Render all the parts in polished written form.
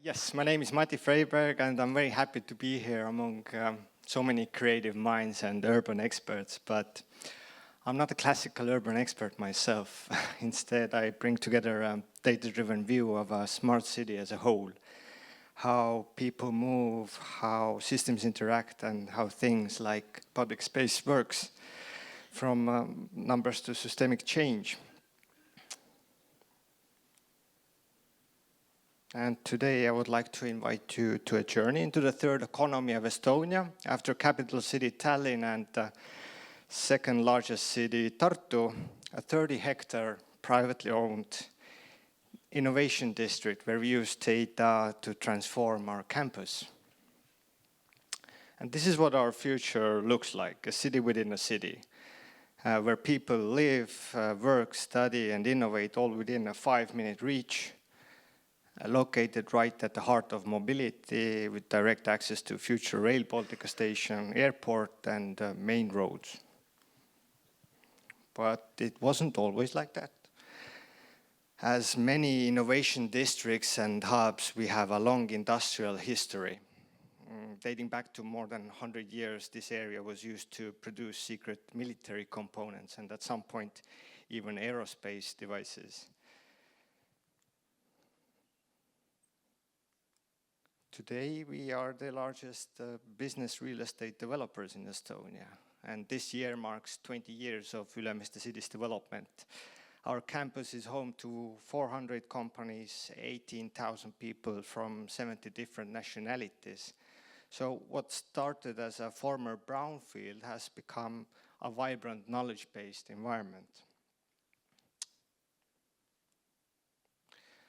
Yes, my name is Matti Freiberg, and I'm very happy to be here among so many creative minds and urban experts, but I'm not a classical urban expert myself. Instead, I bring together a data-driven view of a smart city as a whole, how people move, how systems interact, and how things like public space works, from numbers to systemic change. And today I would like to invite you to a journey into the third economy of Estonia. After capital city Tallinn and the second largest city Tartu, a 30-hectare privately owned innovation district where we use data to transform our campus. And this is what our future looks like, a city within a city, where people live, work, study, and innovate all within a 5-minute reach, located right at the heart of mobility with direct access to future Rail Baltic station, airport, and main roads. But it wasn't always like that. As many innovation districts and hubs, we have a long industrial history. Dating back to more than 100 years, this area was used to produce secret military components and at some point even aerospace devices. Today, we are the largest business real estate developers in Estonia, and this year marks 20 years of Ülemiste city's development. Our campus is home to 400 companies, 18,000 people from 70 different nationalities. So what started as a former brownfield has become a vibrant knowledge-based environment.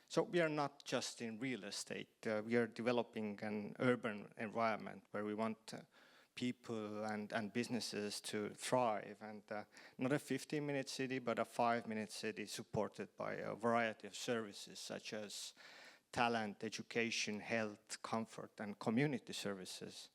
So we are not just in real estate, we are developing an urban environment where we want people and businesses to thrive, and not a 15-minute city, but a 5-minute city supported by a variety of services such as talent, education, health, comfort, and community services.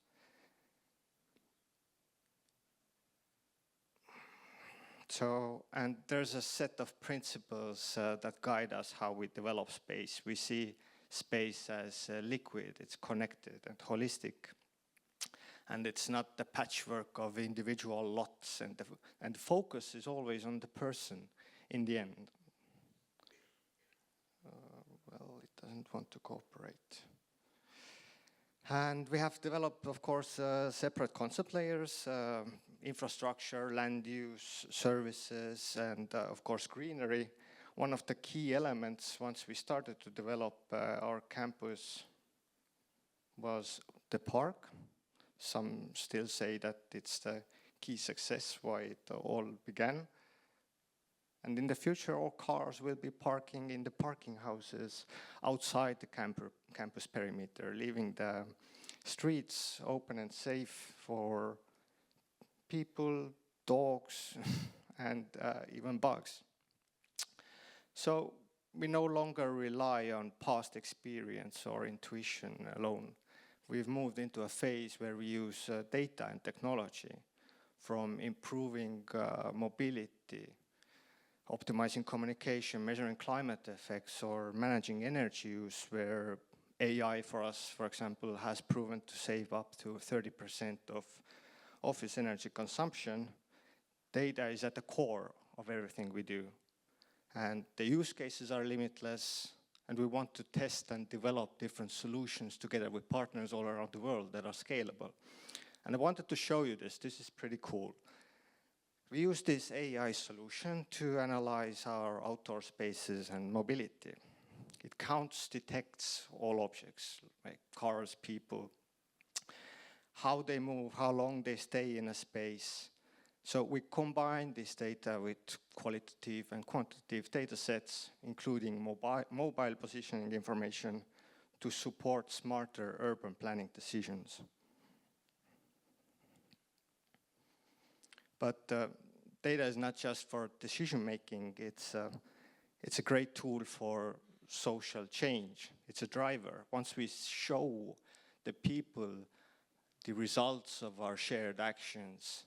So, and there's a set of principles that guide us how we develop space. We see space as liquid, it's connected and holistic. And it's not the patchwork of individual lots, and the focus is always on the person in the end. Well, it doesn't want to cooperate. And we have developed, of course, separate concept layers, infrastructure, land use, services, and of course greenery. One of the key elements once we started to develop our campus was the park. Some still say that it's the key success why it all began. And in the future, all cars will be parking in the parking houses outside the campus perimeter, leaving the streets open and safe for people, dogs, and even bugs. So we no longer rely on past experience or intuition alone. We've moved into a phase where we use data and technology, from improving mobility, optimizing communication, measuring climate effects, or managing energy use, where AI for us, for example, has proven to save up to 30% of office energy consumption. Data is at the core of everything we do. And the use cases are limitless, and we want to test and develop different solutions together with partners all around the world that are scalable. And I wanted to show you this. This is pretty cool. We use this AI solution to analyze our outdoor spaces and mobility. It counts, detects all objects, like cars, people, how they move, how long they stay in a space. So we combine this data with qualitative and quantitative data sets, including mobile positioning information, to support smarter urban planning decisions. But data is not just for decision making, it's a great tool for social change. It's a driver. Once we show the people the results of our shared actions,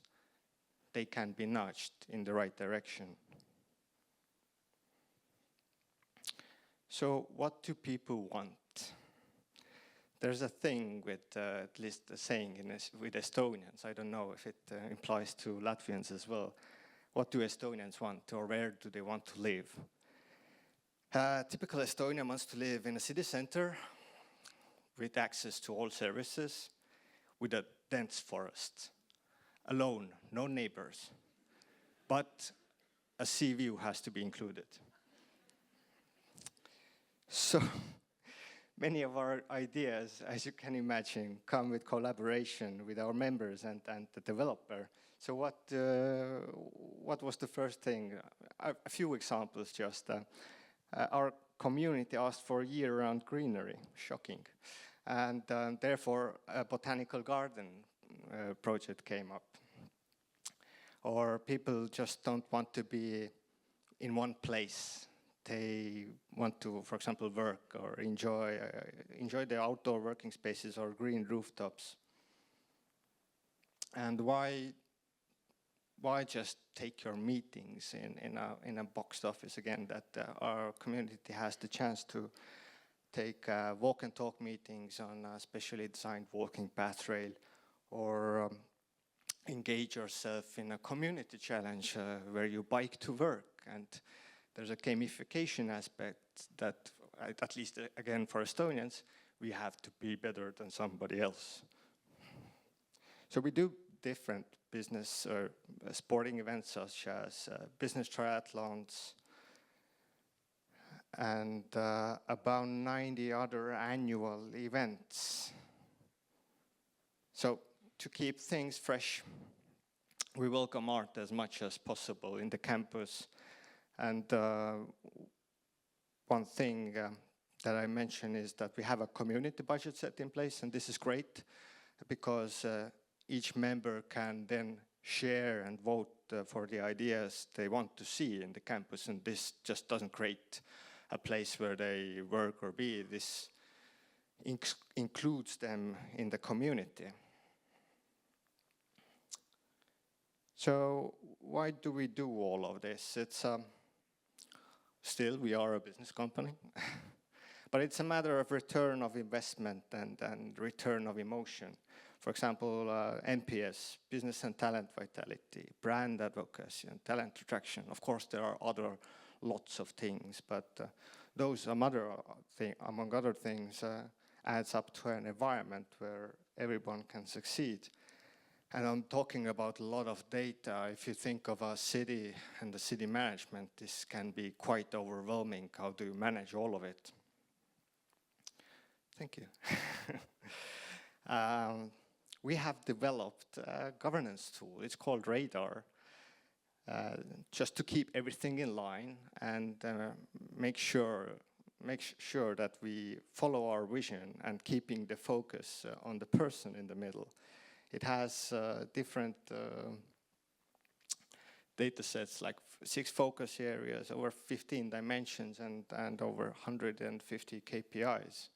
they can be nudged in the right direction. So what do people want? there's a thing with, at least a saying with Estonians, I don't know if it implies to Latvians as well. What do Estonians want, or where do they want to live? Typical Estonian wants to live in a city center with access to all services, with a dense forest, alone, no neighbors. But a sea view has to be included. So many of our ideas, as you can imagine, come with collaboration with our members and the developer. So what was the first thing? A few examples just. Our community asked for year-round greenery, shocking. And therefore a botanical garden project came up. Or people just don't want to be in one place. They want to, for example, work or enjoy the outdoor working spaces or green rooftops. And why just take your meetings in a boxed office again? That our community has the chance to take walk and talk meetings on a specially designed walking path trail, or engage yourself in a community challenge where you bike to work. And there's a gamification aspect that, at least again for Estonians, we have to be better than somebody else. So we do different business or sporting events such as business triathlons and about 90 other annual events. So to keep things fresh, we welcome art as much as possible in the campus. And one thing that I mentioned is that we have a community budget set in place, and this is great because each member can then share and vote for the ideas they want to see in the campus, and this just doesn't create a place where they work or be. This includes them in the community. So why do we do all of this? It's still, we are a business company, but it's a matter of return of investment and return of emotion. For example, NPS, business and talent vitality, brand advocacy and talent attraction. Of course, there are lots of things, but those, among other things, adds up to an environment where everyone can succeed. And I'm talking about a lot of data. If you think of a city and the city management, this can be quite overwhelming. How do you manage all of it? Thank you. We have developed a governance tool. It's called Radar, just to keep everything in line and make sure that we follow our vision and keeping the focus on the person in the middle. It has different data sets, like 6 focus areas, over 15 dimensions, and over 150 KPIs.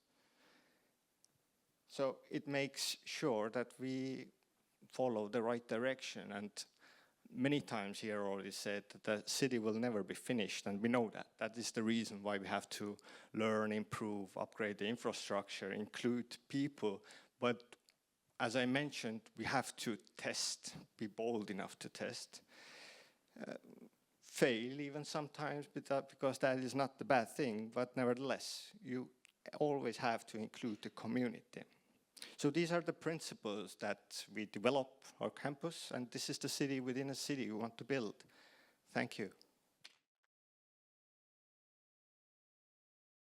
So it makes sure that we follow the right direction. And many times here already said that the city will never be finished, and we know that. That is the reason why we have to learn, improve, upgrade the infrastructure, include people. But as I mentioned, we have to test, be bold enough to test, fail even sometimes, because that is not the bad thing, but nevertheless, you always have to include the community. So these are the principles that we develop our campus, and this is the city within a city we want to build. Thank you.